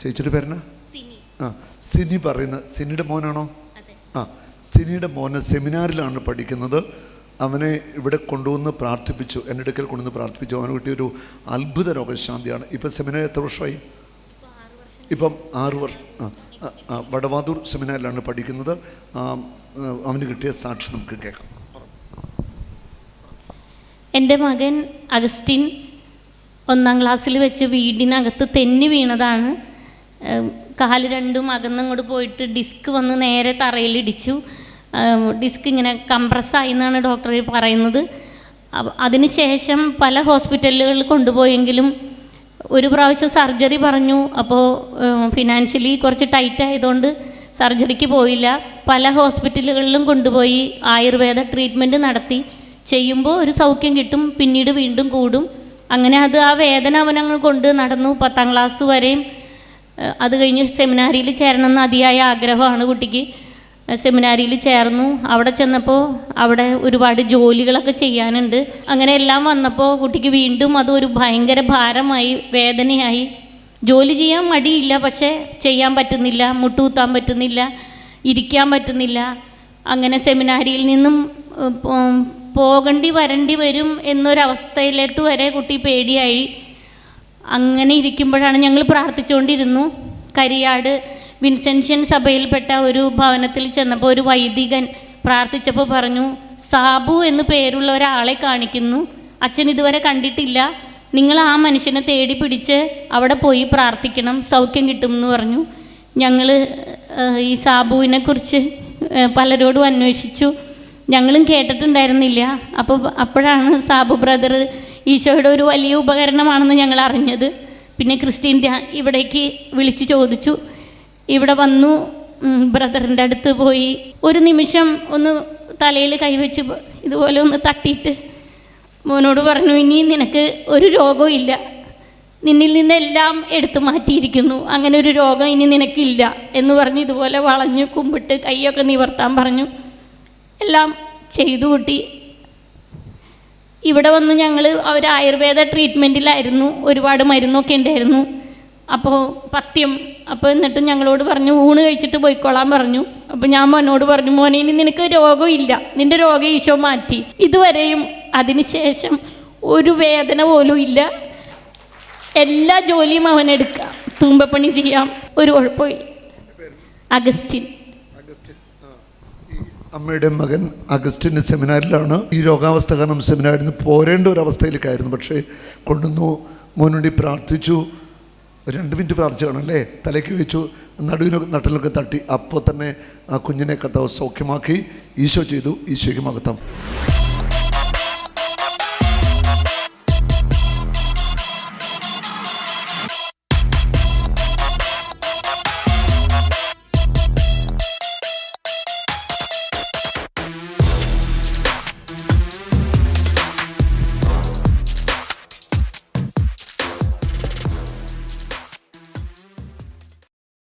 ചേച്ചിയുടെ പേരെന്നാ? സിനി പറയുന്ന സിനിയുടെ മോനാണോ? സിനിയുടെ മോന് സെമിനാറിലാണ് പഠിക്കുന്നത്. അവനെ ഇവിടെ കൊണ്ടുവന്ന് പ്രാർത്ഥിപ്പിച്ചു, എൻ്റെ അടുക്കൽ കൊണ്ടുവന്ന് പ്രാർത്ഥിപ്പിച്ചു. അവന് കിട്ടിയൊരു അത്ഭുത രോഗശാന്തിയാണ്. ഇപ്പം സെമിനാർ എത്ര വർഷമായി? ഇപ്പം 6 വർഷം. വടവാതൂർ സെമിനാറിലാണ് പഠിക്കുന്നത്. അവന് കിട്ടിയ സാക്ഷി നമുക്ക് കേൾക്കാം. എൻ്റെ മകൻ അഗസ്റ്റിൻ 1ാം ക്ലാസ്സിൽ വെച്ച് വീടിനകത്ത് തെന്നി വീണതാണ്. കാല് രണ്ടും അകന്നങ്ങോട്ട് പോയിട്ട് ഡിസ്ക് വന്ന് നേരെ തറയിലിടിച്ചു. ഡിസ്ക് ഇങ്ങനെ കംപ്രസ്സായി എന്നാണ് ഡോക്ടർ പറയുന്നത്. അതിനുശേഷം പല ഹോസ്പിറ്റലുകളിൽ കൊണ്ടുപോയെങ്കിലും ഒരു പ്രാവശ്യം സർജറി പറഞ്ഞു. അപ്പോൾ ഫിനാൻഷ്യലി കുറച്ച് ടൈറ്റ് ആയതുകൊണ്ട് സർജറിക്ക് പോയില്ല. പല ഹോസ്പിറ്റലുകളിലും കൊണ്ടുപോയി ആയുർവേദ ട്രീറ്റ്മെൻറ്റ് നടത്തി. ചെയ്യുമ്പോൾ ഒരു സൗഖ്യം കിട്ടും, പിന്നീട് വീണ്ടും കൂടും. അങ്ങനെ ആ വേദന അവനങ്ങ് കൊണ്ട് നടന്നു 10ാം ക്ലാസ് വരെയും. അത് കഴിഞ്ഞ് സെമിനാരിയിൽ ചേരണമെന്ന് അതിയായ ആഗ്രഹമാണ് കുട്ടിക്ക്. സെമിനാരിയിൽ ചേർന്നു. അവിടെ ചെന്നപ്പോൾ അവിടെ ഒരുപാട് ജോലികളൊക്കെ ചെയ്യാനുണ്ട്. അങ്ങനെ എല്ലാം വന്നപ്പോൾ കുട്ടിക്ക് വീണ്ടും അതൊരു ഭയങ്കര ഭാരമായി, വേദനയായി. ജോലി ചെയ്യാൻ മടിയില്ല, പക്ഷേ ചെയ്യാൻ പറ്റുന്നില്ല, മുട്ടുകുത്താൻ പറ്റുന്നില്ല, ഇരിക്കാൻ പറ്റുന്നില്ല. അങ്ങനെ സെമിനാരിയിൽ നിന്നും വരേണ്ടി വരും എന്നൊരവസ്ഥയിലോട്ട് വരെ കുട്ടി പേടിയായി. അങ്ങനെ ഇരിക്കുമ്പോഴാണ് ഞങ്ങൾ പ്രാർത്ഥിച്ചുകൊണ്ടിരുന്നു. കരിയാട് വിൻസെൻഷ്യൻ സഭയിൽപ്പെട്ട ഒരു ഭവനത്തിൽ ചെന്നപ്പോൾ ഒരു വൈദികൻ പ്രാർത്ഥിച്ചപ്പോൾ പറഞ്ഞു, സാബു എന്ന് പേരുള്ള ഒരാളെ കാണിക്കുന്നു, അച്ഛൻ ഇതുവരെ കണ്ടിട്ടില്ല, നിങ്ങൾ ആ മനുഷ്യനെ തേടി പിടിച്ച് അവിടെ പോയി പ്രാർത്ഥിക്കണം, സൗഖ്യം കിട്ടുമെന്ന് പറഞ്ഞു. ഞങ്ങൾ ഈ സാബുവിനെ കുറിച്ച് പലരോടും അന്വേഷിച്ചു. ഞങ്ങളും കേട്ടിട്ടുണ്ടായിരുന്നില്ല. അപ്പോഴാണ് സാബു ബ്രദർ ഈശോയുടെ ഒരു വലിയ ഉപകരണമാണെന്ന് ഞങ്ങൾ അറിഞ്ഞത്. പിന്നെ ക്രിസ്ത്യൻ ഇവിടേക്ക് വിളിച്ച് ചോദിച്ചു. ഇവിടെ വന്നു, ബ്രദറിൻ്റെ അടുത്ത് പോയി ഒരു നിമിഷം ഒന്ന് തലയിൽ കൈവച്ച് ഇതുപോലെ ഒന്ന് തട്ടിയിട്ട് മോനോട് പറഞ്ഞു, ഇനി നിനക്ക് ഒരു രോഗവും ഇല്ല, നിന്നിൽ നിന്നെല്ലാം എടുത്തു മാറ്റിയിരിക്കുന്നു, അങ്ങനെ ഒരു രോഗം ഇനി നിനക്കില്ല എന്ന് പറഞ്ഞ് ഇതുപോലെ വളഞ്ഞു കുമ്പിട്ട് കൈയൊക്കെ നിവർത്താൻ പറഞ്ഞു. എല്ലാം ചെയ്തു കൂട്ടി. ഇവിടെ വന്ന് ഞങ്ങൾ ഒരു ആയുർവേദ ട്രീറ്റ്മെൻറ്റിലായിരുന്നു. ഒരുപാട് മരുന്നൊക്കെ ഉണ്ടായിരുന്നു. അപ്പോൾ പഥ്യം. അപ്പോൾ എന്നിട്ട് ഞങ്ങളോട് പറഞ്ഞു ഊണ് കഴിച്ചിട്ട് പോയിക്കോളാൻ പറഞ്ഞു. അപ്പോൾ ഞാൻ മോനോട് പറഞ്ഞു, മോനെ ഇനി നിനക്ക് രോഗമില്ല, നിൻ്റെ രോഗം ഈശോ മാറ്റി. ഇതുവരെയും അതിനുശേഷം ഒരു വേദന പോലും ഇല്ല. എല്ലാ ജോലിയും അവനെടുക്കാം, തൂമ്പപ്പണി ചെയ്യാം, ഒരു കുഴപ്പമില്ല. അഗസ്റ്റിൻ. അമ്മയുടെ മകൻ അഗസ്റ്റിൻ്റെ സെമിനാറിലാണ്. ഈ രോഗാവസ്ഥ കാരണം സെമിനാറിൽ നിന്ന് പോരേണ്ട ഒരു അവസ്ഥയിലേക്കായിരുന്നു. പക്ഷേ കൊണ്ടുവന്നു, മോനുവേണ്ടി പ്രാർത്ഥിച്ചു. 2 മിനിറ്റ് പ്രാർത്ഥിച്ചാണല്ലേ, തലയ്ക്ക് വെച്ചു, നടുവിനൊക്കെ നട്ടലൊക്കെ തട്ടി. അപ്പോൾ തന്നെ ആ കുഞ്ഞിനെ കർത്താവ് സൗഖ്യമാക്കി. ഈശോ ചെയ്തു. ഈശോയ്ക്ക് മഹത്വം.